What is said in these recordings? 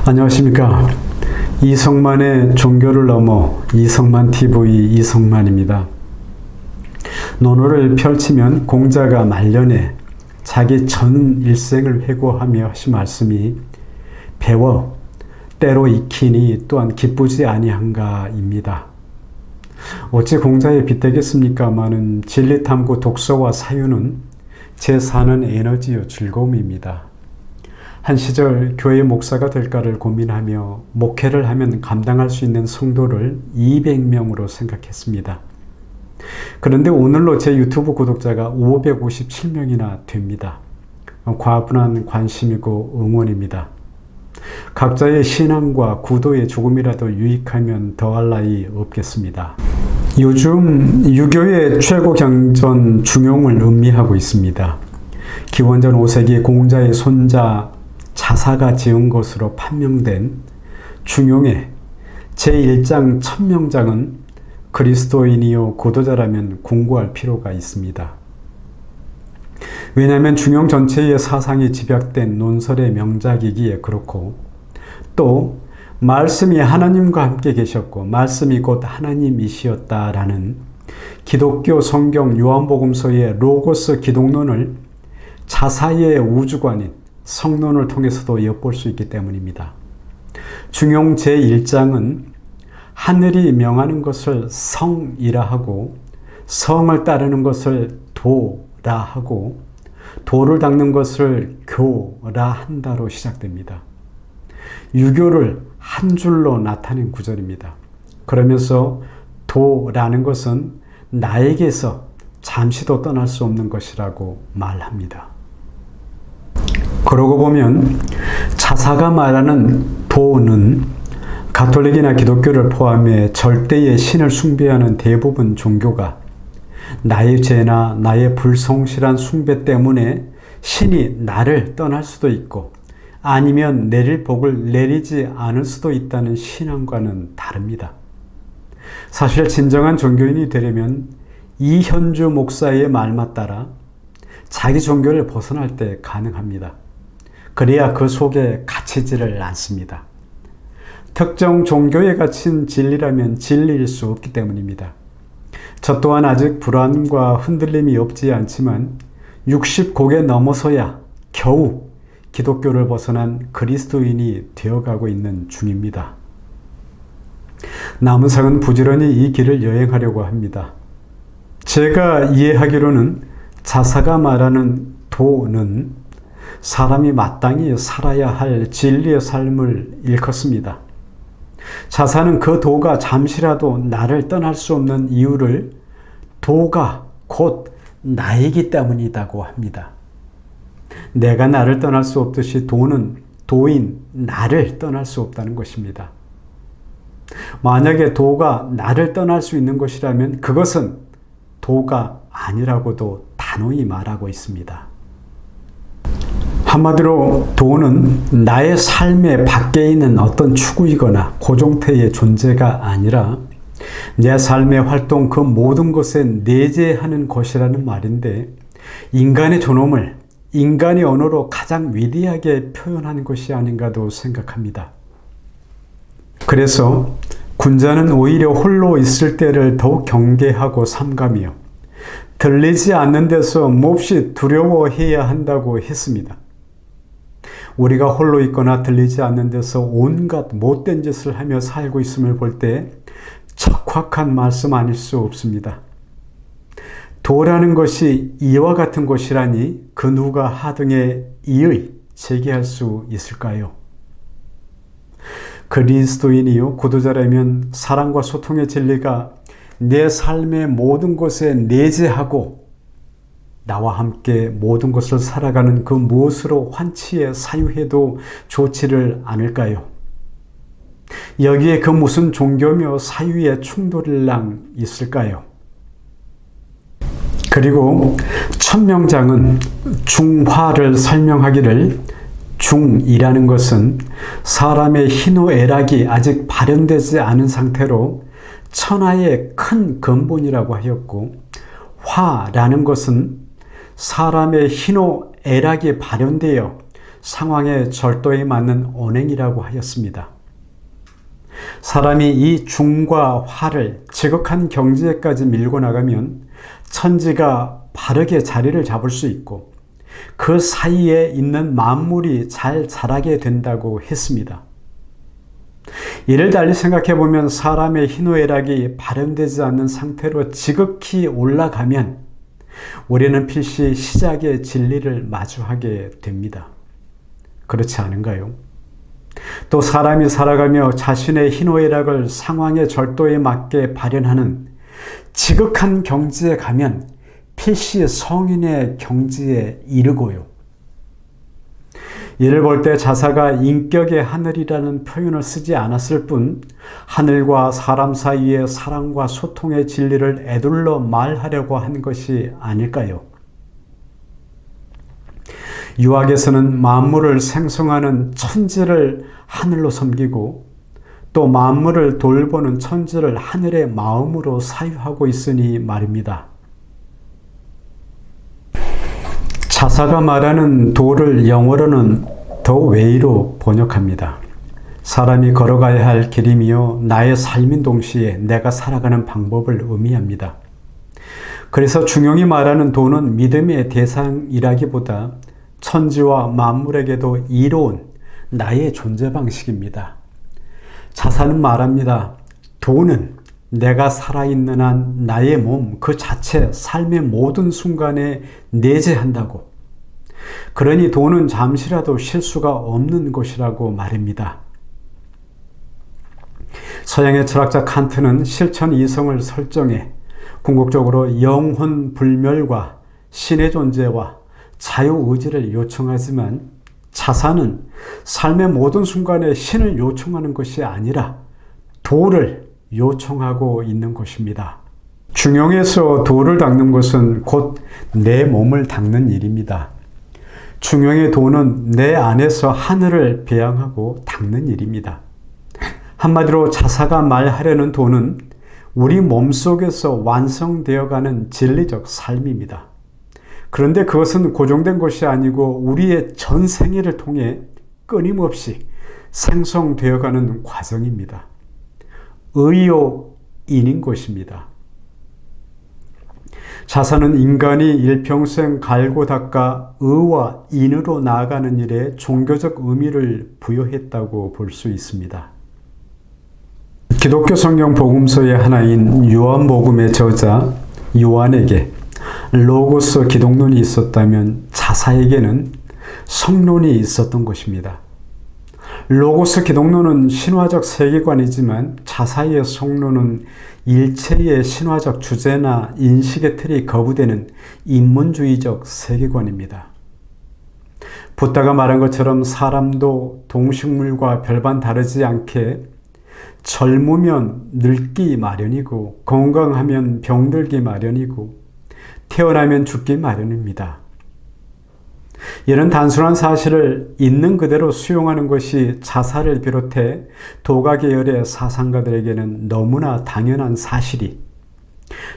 안녕하십니까. 이성만의 종교를 넘어 이성만TV 이성만입니다. 논어를 펼치면 공자가 말년에 자기 전 일생을 회고하며 하신 말씀이 배워 때로 익히니 또한 기쁘지 아니한가입니다. 어찌 공자에 빗대겠습니까마는 진리탐구 독서와 사유는 제 사는 에너지요 즐거움입니다. 한 시절 교회 목사가 될까를 고민하며 목회를 하면 감당할 수 있는 성도를 200명으로 생각했습니다. 그런데 오늘로 제 유튜브 구독자가 557명이나 됩니다. 과분한 관심이고 응원입니다. 각자의 신앙과 구도에 조금이라도 유익하면 더할 나위 없겠습니다. 요즘 유교의 최고 경전 중용을 음미하고 있습니다. 기원전 5세기 공자의 손자 자사가 지은 것으로 판명된 중용의 제1장 천명장은 그리스도인이요 고도자라면 공부할 필요가 있습니다. 왜냐하면 중용 전체의 사상이 집약된 논설의 명작이기에 그렇고, 또 말씀이 하나님과 함께 계셨고 말씀이 곧 하나님이시었다라는 기독교 성경 요한복음서의 로고스 기독론을 자사의 우주관인 성론을 통해서도 엿볼 수 있기 때문입니다. 중용 제1장은 하늘이 명하는 것을 성이라 하고, 성을 따르는 것을 도라 하고, 도를 닦는 것을 교라 한다로 시작됩니다. 유교를 한 줄로 나타낸 구절입니다. 그러면서 도라는 것은 나에게서 잠시도 떠날 수 없는 것이라고 말합니다. 그러고 보면 자사가 말하는 도는 가톨릭이나 기독교를 포함해 절대의 신을 숭배하는 대부분 종교가 나의 죄나 나의 불성실한 숭배 때문에 신이 나를 떠날 수도 있고 아니면 내릴 복을 내리지 않을 수도 있다는 신앙과는 다릅니다. 사실 진정한 종교인이 되려면 이현주 목사의 말만 따라 자기 종교를 벗어날 때 가능합니다. 그래야 그 속에 갇히지를 않습니다. 특정 종교에 갇힌 진리라면 진리일 수 없기 때문입니다. 저 또한 아직 불안과 흔들림이 없지 않지만 60곡에 넘어서야 겨우 기독교를 벗어난 그리스도인이 되어가고 있는 중입니다. 남은 생은 부지런히 이 길을 여행하려고 합니다. 제가 이해하기로는 자사가 말하는 도는 사람이 마땅히 살아야 할 진리의 삶을 일컫습니다. 자사는 그 도가 잠시라도 나를 떠날 수 없는 이유를 도가 곧 나이기 때문이라고 합니다. 내가 나를 떠날 수 없듯이 도는 도인 나를 떠날 수 없다는 것입니다. 만약에 도가 나를 떠날 수 있는 것이라면 그것은 도가 아니라고도 단호히 말하고 있습니다. 한마디로 도는 나의 삶의 밖에 있는 어떤 추구이거나 고정태의 존재가 아니라 내 삶의 활동 그 모든 것에 내재하는 것이라는 말인데, 인간의 존엄을 인간의 언어로 가장 위대하게 표현하는 것이 아닌가도 생각합니다. 그래서 군자는 오히려 홀로 있을 때를 더욱 경계하고 삼가며 들리지 않는 데서 몹시 두려워해야 한다고 했습니다. 우리가 홀로 있거나 들리지 않는 데서 온갖 못된 짓을 하며 살고 있음을 볼 때 척확한 말씀 아닐 수 없습니다. 도라는 것이 이와 같은 것이라니 그 누가 하등의 이의 제기할 수 있을까요? 그리스도인이요 고도자라면 사랑과 소통의 진리가 내 삶의 모든 것에 내재하고 나와 함께 모든 것을 살아가는 그 무엇으로 환치에 사유해도 좋지를 않을까요? 여기에 그 무슨 종교며 사유의 충돌이랑 있을까요? 그리고 천명장은 중화를 설명하기를, 중이라는 것은 사람의 희노애락이 아직 발현되지 않은 상태로 천하의 큰 근본이라고 하였고, 화라는 것은 사람의 희노애락이 발현되어 상황의 절도에 맞는 언행이라고 하였습니다. 사람이 이 중과 화를 지극한 경지에까지 밀고 나가면 천지가 바르게 자리를 잡을 수 있고 그 사이에 있는 만물이 잘 자라게 된다고 했습니다. 이를 달리 생각해 보면 사람의 희노애락이 발현되지 않는 상태로 지극히 올라가면 우리는 필시 시작의 진리를 마주하게 됩니다. 그렇지 않은가요? 또 사람이 살아가며 자신의 희노애락을 상황의 절도에 맞게 발현하는 지극한 경지에 가면 필시 성인의 경지에 이르고요. 이를 볼 때 자사가 인격의 하늘이라는 표현을 쓰지 않았을 뿐 하늘과 사람 사이의 사랑과 소통의 진리를 에둘러 말하려고 한 것이 아닐까요? 유학에서는 만물을 생성하는 천지를 하늘로 섬기고 또 만물을 돌보는 천지를 하늘의 마음으로 사유하고 있으니 말입니다. 자사가 말하는 도를 영어로는 The Way로 번역합니다. 사람이 걸어가야 할 길이며 나의 삶인 동시에 내가 살아가는 방법을 의미합니다. 그래서 중용이 말하는 도는 믿음의 대상이라기보다 천지와 만물에게도 이로운 나의 존재 방식입니다. 자사는 말합니다. 도는 내가 살아있는 한 나의 몸 그 자체 삶의 모든 순간에 내재한다고. 그러니 도는 잠시라도 쉴 수가 없는 것이라고 말입니다. 서양의 철학자 칸트는 실천 이성을 설정해 궁극적으로 영혼 불멸과 신의 존재와 자유의지를 요청하지만 자사는 삶의 모든 순간에 신을 요청하는 것이 아니라 도를 요청하고 있는 것입니다. 중용에서 도를 닦는 것은 곧 내 몸을 닦는 일입니다. 중용의 도는 내 안에서 하늘을 배양하고 닦는 일입니다. 한마디로 자사가 말하려는 도는 우리 몸속에서 완성되어가는 진리적 삶입니다. 그런데 그것은 고정된 것이 아니고 우리의 전 생애를 통해 끊임없이 생성되어가는 과정입니다. 의요 인인 것입니다. 자사는 인간이 일평생 갈고 닦아 의와 인으로 나아가는 일에 종교적 의미를 부여했다고 볼 수 있습니다. 기독교 성경 복음서의 하나인 요한복음의 저자 요한에게 로고스 기독론이 있었다면 자사에게는 성론이 있었던 것입니다. 로고스 기독론은 신화적 세계관이지만 자사의 성론은 일체의 신화적 주제나 인식의 틀이 거부되는 인문주의적 세계관입니다. 붓다가 말한 것처럼 사람도 동식물과 별반 다르지 않게 젊으면 늙기 마련이고 건강하면 병들기 마련이고 태어나면 죽기 마련입니다. 이런 단순한 사실을 있는 그대로 수용하는 것이 자사를 비롯해 도가 계열의 사상가들에게는 너무나 당연한 사실이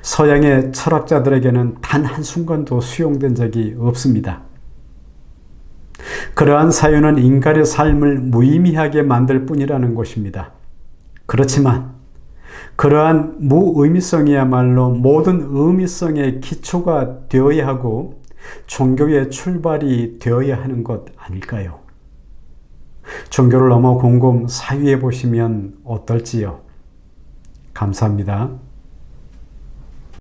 서양의 철학자들에게는 단 한순간도 수용된 적이 없습니다. 그러한 사유는 인간의 삶을 무의미하게 만들 뿐이라는 것입니다. 그렇지만 그러한 무의미성이야말로 모든 의미성의 기초가 되어야 하고 종교의 출발이 되어야 하는 것 아닐까요? 종교를 넘어 곰곰 사유해 보시면 어떨지요? 감사합니다.